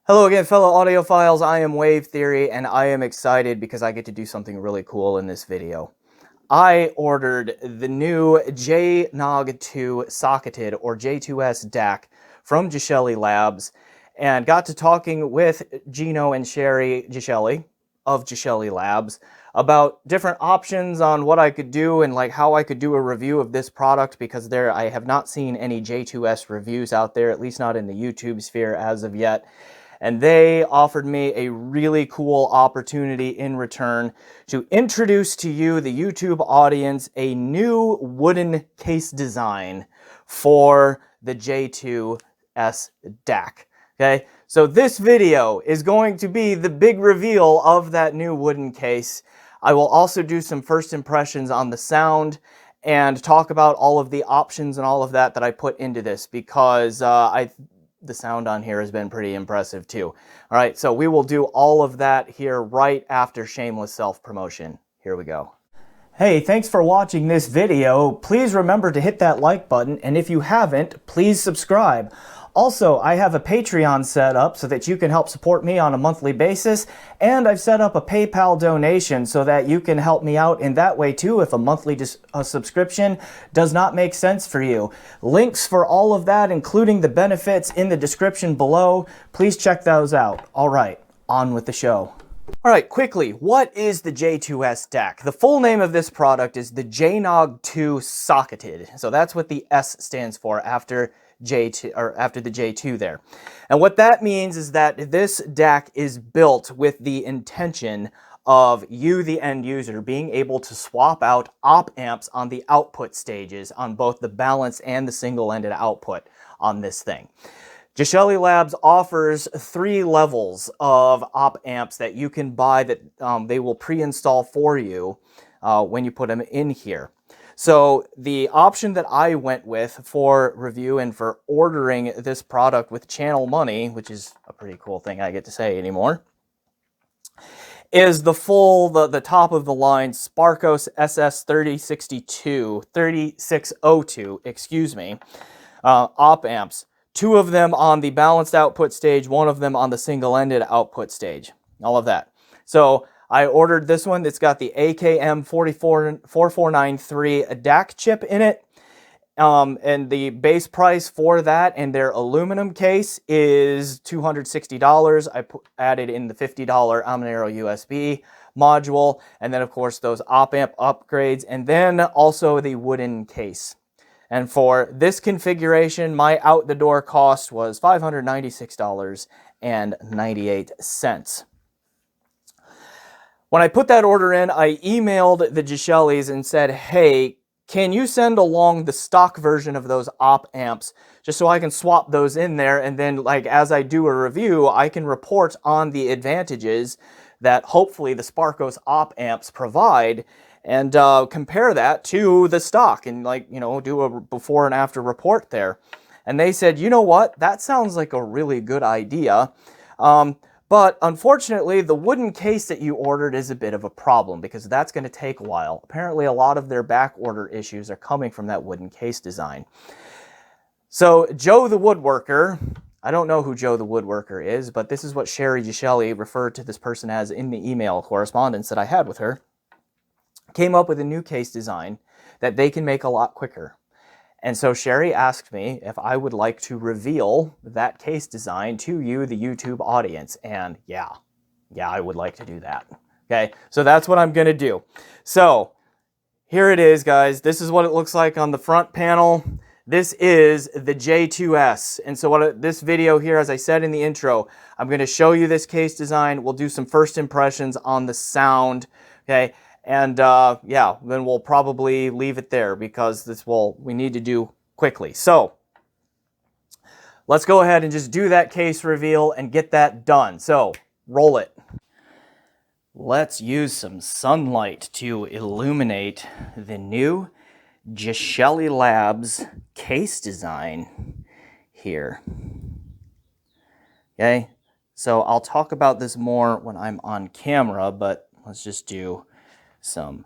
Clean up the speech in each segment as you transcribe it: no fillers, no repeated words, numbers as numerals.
Hello again, fellow audiophiles. I am Wave Theory, and I am excited because I get to do something really cool in this video. I ordered the new JNOG 2 socketed, or J2S DAC, from Geshelli Labs, and got to talking with Gino and Sherry Geshelli of Geshelli Labs about different options on what I could do and like how I could do a review of this product, because I have not seen any J2S reviews out there, at least not in the YouTube sphere as of yet. And they offered me a really cool opportunity in return to introduce to you, the YouTube audience, a new wooden case design for the J2S DAC. Okay, so this video is going to be the big reveal of that new wooden case. I will also do some first impressions on the sound and talk about all of the options and all of that I put into this, because the sound on here has been pretty impressive too. All right, so we will do all of that here right after shameless self-promotion. Here we go. Hey, thanks for watching this video. Please remember to hit that like button, and if you haven't, please subscribe. Also, I have a Patreon set up so that you can help support me on a monthly basis, and I've set up a PayPal donation so that you can help me out in that way too if a monthly subscription does not make sense for you. Links for all of that, including the benefits, in the description below. Please check those out. All right, on with the show. All right, quickly, what is the J2S DAC? The full name of this product is the JNOG 2 socketed. So that's what the S stands for after J2, or after the J2 there. And what that means is that this DAC is built with the intention of you, the end user, being able to swap out op amps on the output stages on both the balanced and the single-ended output on this thing. Geshelli Labs offers 3 levels of op amps that you can buy that they will pre-install for you when you put them in here. So the option that I went with for review and for ordering this product with channel money, which is a pretty cool thing I get to say anymore, is the top of the line Sparkos SS3602, excuse me, op amps. 2 of them on the balanced output stage, 1 of them on the single-ended output stage. All of that. So I ordered this one. It's got the AKM 4493 DAC chip in it. And the base price for that and their aluminum case is $260. I added in the $50 Omnero USB module. And then, of course, those op amp upgrades. And then also the wooden case. And for this configuration, my out-the-door cost was $596.98. When I put that order in, I emailed the Geshellis and said, hey, can you send along the stock version of those op amps just so I can swap those in there, and then like as I do a review, I can report on the advantages that hopefully the Sparkos op amps provide, and compare that to the stock and, like, you know, do a before and after report there. And they said, you know what, that sounds like a really good idea. But unfortunately, the wooden case that you ordered is a bit of a problem, because that's going to take a while. Apparently, a lot of their back order issues are coming from that wooden case design. So Joe the Woodworker, I don't know who Joe the Woodworker is, but this is what Sherry Geshelli referred to this person as in the email correspondence that I had with her, came up with a new case design that they can make a lot quicker. And so Sherry asked me if I would like to reveal that case design to you, the YouTube audience. And yeah, I would like to do that. Okay, so that's what I'm going to do. So here it is, guys. This is what it looks like on the front panel. This is the J2S. And so this video here, as I said in the intro, I'm going to show you this case design. We'll do some first impressions on the sound. Okay. And yeah, then we'll probably leave it there, because we need to do quickly. So let's go ahead and just do that case reveal and get that done. So roll it. Let's use some sunlight to illuminate the new Geshelli Labs case design here. Okay, so I'll talk about this more when I'm on camera, but let's just do some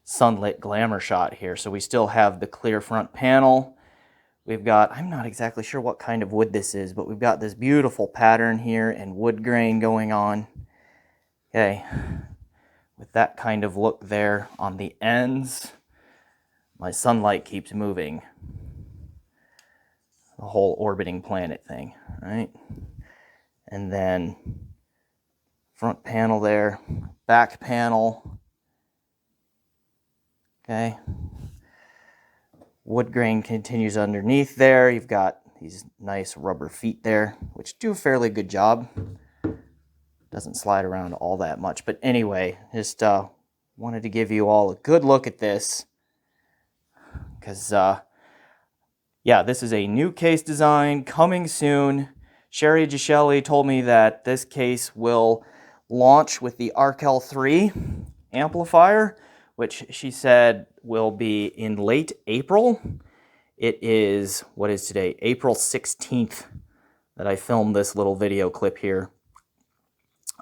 sunlit glamour shot here. So we still have the clear front panel. We've got, I'm not exactly sure what kind of wood this is, but we've got this beautiful pattern here and wood grain going on. Okay, with that kind of look there on the ends. My sunlight keeps moving. The whole orbiting planet thing, right? And then front panel there, back panel. Okay. Wood grain continues underneath there. You've got these nice rubber feet there, which do a fairly good job. Doesn't slide around all that much. But anyway, just wanted to give you all a good look at this. Because, yeah, this is a new case design coming soon. Sherry Geshelli told me that this case will launch with the Arkel 3 amplifier, which she said will be in late April. It is, what is today? April 16th that I filmed this little video clip here.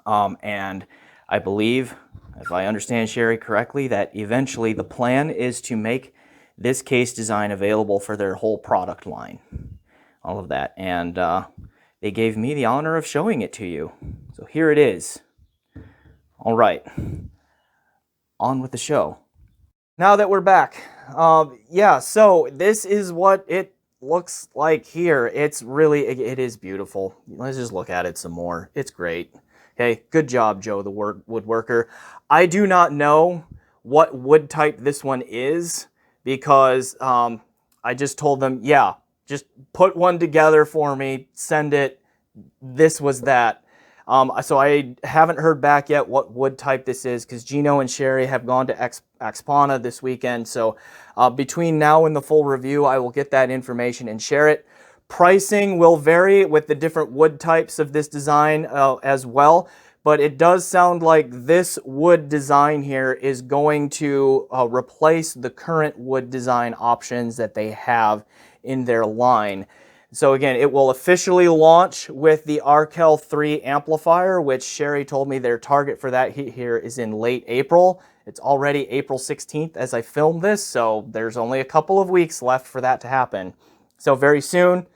And I believe, if I understand Sherry correctly, that eventually the plan is to make this case design available for their whole product line. All of that. And they gave me the honor of showing it to you. So here it is. All right. On with the show. Now that we're back. Yeah, so this is what it looks like here. It's really, it is beautiful. Let's just look at it some more. It's great. Okay, good job, Joe, the woodworker. I do not know what wood type this one is, because I just told them, yeah, just put one together for me, send it. This was that. So I haven't heard back yet what wood type this is, because Gino and Sherry have gone to Expana this weekend. So between now and the full review, I will get that information and share it. Pricing will vary with the different wood types of this design as well. But it does sound like this wood design here is going to replace the current wood design options that they have in their line. So again, it will officially launch with the Arkel 3 amplifier, which Sherry told me their target for that here is in late April. It's already April 16th as I filmed this, so there's only a couple of weeks left for that to happen. So very soon,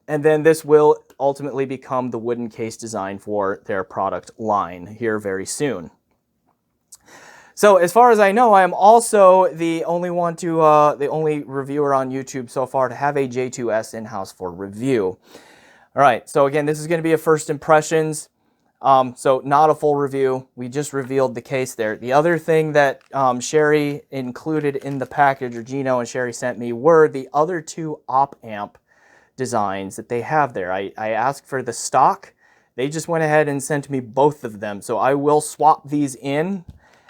and then this will ultimately become the wooden case design for their product line here very soon. So as far as I know, I am also the only one to, the only reviewer on YouTube so far to have a J2S in-house for review. All right, so again, this is going to be a first impressions, so not a full review. We just revealed the case there. The other thing that Sherry included in the package, or Gino and Sherry sent me, were the other two Opamp designs that they have there. I asked for the stock. They just went ahead and sent me both of them. So I will swap these in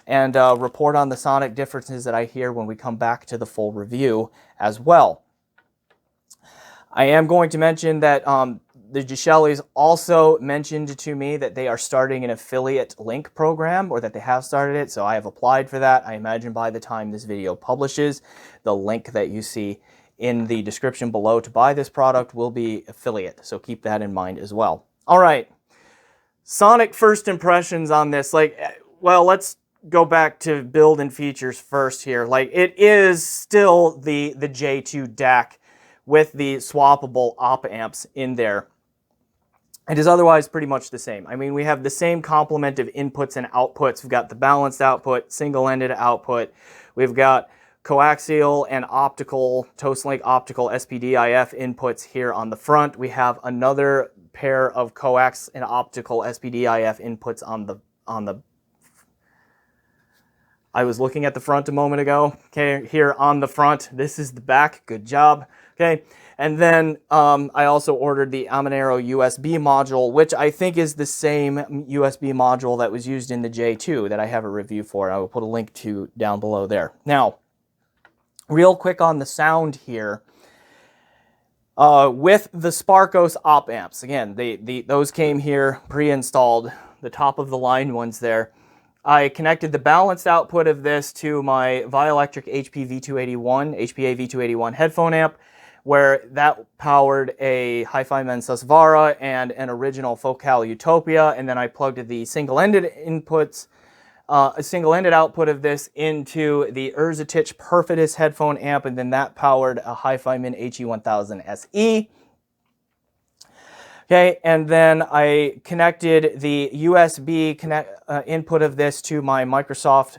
and report on the sonic differences that I hear when we come back to the full review as well. I am going to mention that the Geshellis also mentioned to me that they are starting an affiliate link program, or that they have started it. So I have applied for that. I imagine by the time this video publishes, the link that you see in the description below to buy this product will be affiliate. So keep that in mind as well. All right. Sonic first impressions on this. Like, well, let's go back to build and features first here. Like, it is still the J2 DAC with the swappable op amps in there. It is otherwise pretty much the same. I mean, we have the same complement of inputs and outputs. We've got the balanced output, single-ended output. We've got coaxial and optical, Toast-Link optical SPDIF inputs here on the front. We have another pair of coax and optical SPDIF inputs on the I was looking at the front a moment ago. Okay, here on the front. This is the back. Good job. Okay, and then I also ordered the Amonero USB module, which I think is the same USB module that was used in the J2 that I have a review for. I will put a link to down below there. Now, real quick on the sound here. With the Sparkos op amps, again, those came here pre-installed, the top of the line ones there. I connected the balanced output of this to my Vioelectric HPA V281 headphone amp, where that powered a Hi-Fi Men Susvara and an original Focal Utopia, and then I plugged the single-ended inputs a single-ended output of this into the Urzatich Perfitus headphone amp, and then that powered a Hi-Fi Min HE1000 SE. Okay, and then I connected the USB input of this to my Microsoft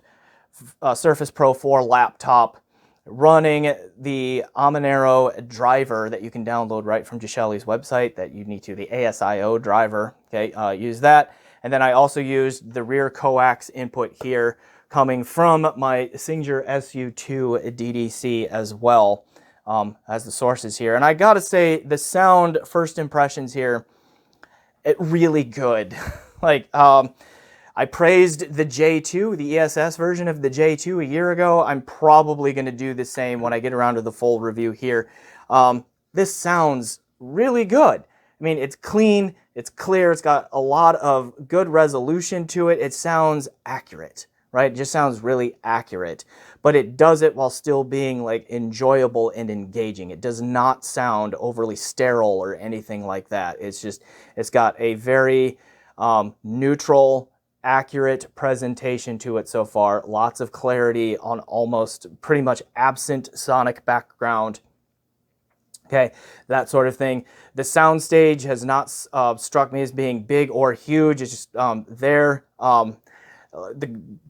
Surface Pro 4 laptop, running the Amonero driver that you can download right from Geshelli's website that you need to, the ASIO driver. Okay, use that. And then I also used the rear coax input here coming from my Singer SU2 DDC as well as the sources here. And I gotta say, the sound first impressions here, it really good. Like, I praised the J2, the ESS version of the J2 a year ago. I'm probably going to do the same when I get around to the full review here. This sounds really good. I mean, it's clean, it's clear, it's got a lot of good resolution to it. It sounds accurate, right? It just sounds really accurate, but it does it while still being like enjoyable and engaging. It does not sound overly sterile or anything like that. It's just, it's got a very neutral, accurate presentation to it so far. Lots of clarity on almost pretty much absent sonic background. Okay, that sort of thing. The soundstage has not struck me as being big or huge. It's just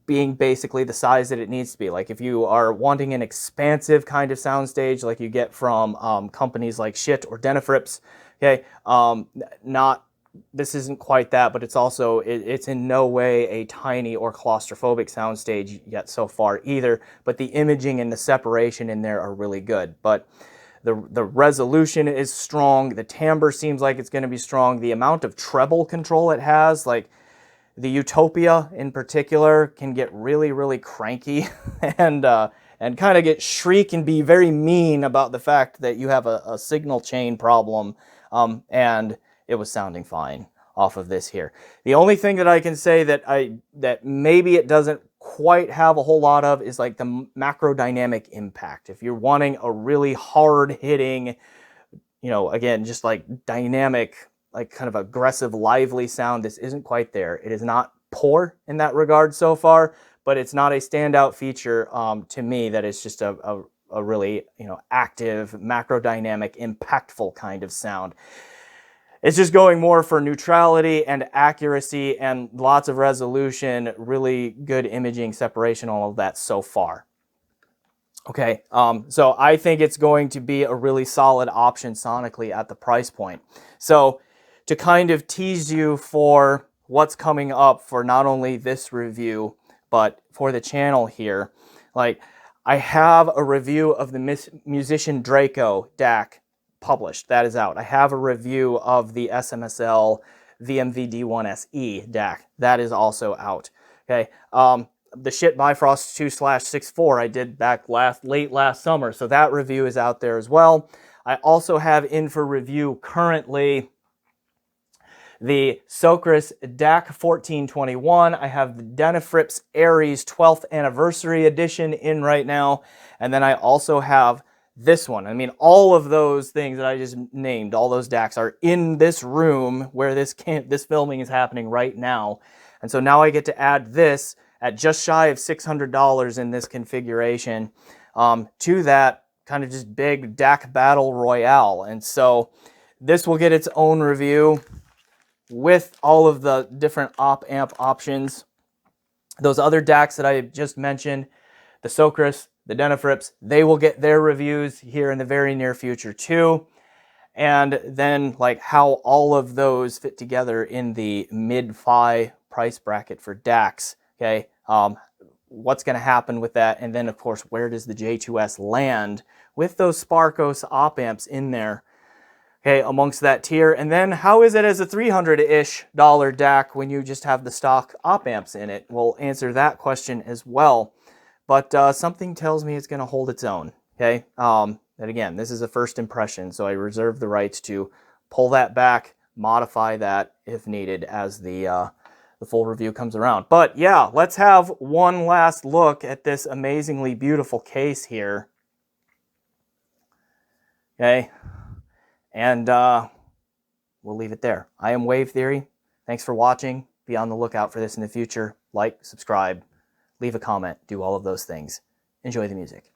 being basically the size that it needs to be. Like if you are wanting an expansive kind of soundstage like you get from companies like Shit or Denafrips, okay, this isn't quite that, but it's also, it's in no way a tiny or claustrophobic soundstage yet so far either, but the imaging and the separation in there are really good. But the resolution is strong, the timbre seems like it's going to be strong, the amount of treble control it has, like the Utopia in particular, can get really, really cranky and kind of get shriek and be very mean about the fact that you have a signal chain problem, and it was sounding fine off of this here. The only thing that I can say that maybe it doesn't quite have a whole lot of is like the macro dynamic impact. If you're wanting a really hard hitting, you know, again, just like dynamic, like kind of aggressive, lively sound, this isn't quite there. It is not poor in that regard so far, but it's not a standout feature to me that is just a really, you know, active, macro dynamic, impactful kind of sound. It's just going more for neutrality and accuracy and lots of resolution, really good imaging, separation, all of that so far. Okay, so I think it's going to be a really solid option sonically at the price point. So to kind of tease you for what's coming up for not only this review, but for the channel here, like I have a review of the Musician Draco DAC published. That is out. I have a review of the SMSL VMV-D1SE DAC. That is also out. Okay. The Shit Bifrost 2/64 I did back late last summer, so that review is out there as well. I also have in for review currently the Socris DAC 1421. I have the Denafrips Aries 12th Anniversary Edition in right now, and then I also have this one. I mean, all of those things that I just named, all those DACs are in this room where this filming is happening right now. And so now I get to add this at just shy of $600 in this configuration to that kind of just big DAC battle royale. And so this will get its own review with all of the different op-amp options. Those other DACs that I just mentioned, the Socris, the Denafrips, they will get their reviews here in the very near future too. And then like how all of those fit together in the mid-fi price bracket for DACs, okay? What's going to happen with that? And then of course, where does the J2S land with those Sparkos op-amps in there, okay, amongst that tier? And then how is it as a $300-ish DAC when you just have the stock op-amps in it? We'll answer that question as well. But something tells me it's going to hold its own, okay? And again, this is a first impression, so I reserve the rights to pull that back, modify that if needed as the full review comes around. But yeah, let's have one last look at this amazingly beautiful case here. Okay, and we'll leave it there. I am Wave Theory. Thanks for watching. Be on the lookout for this in the future. Like, subscribe. leave a comment, do all of those things. Enjoy the music.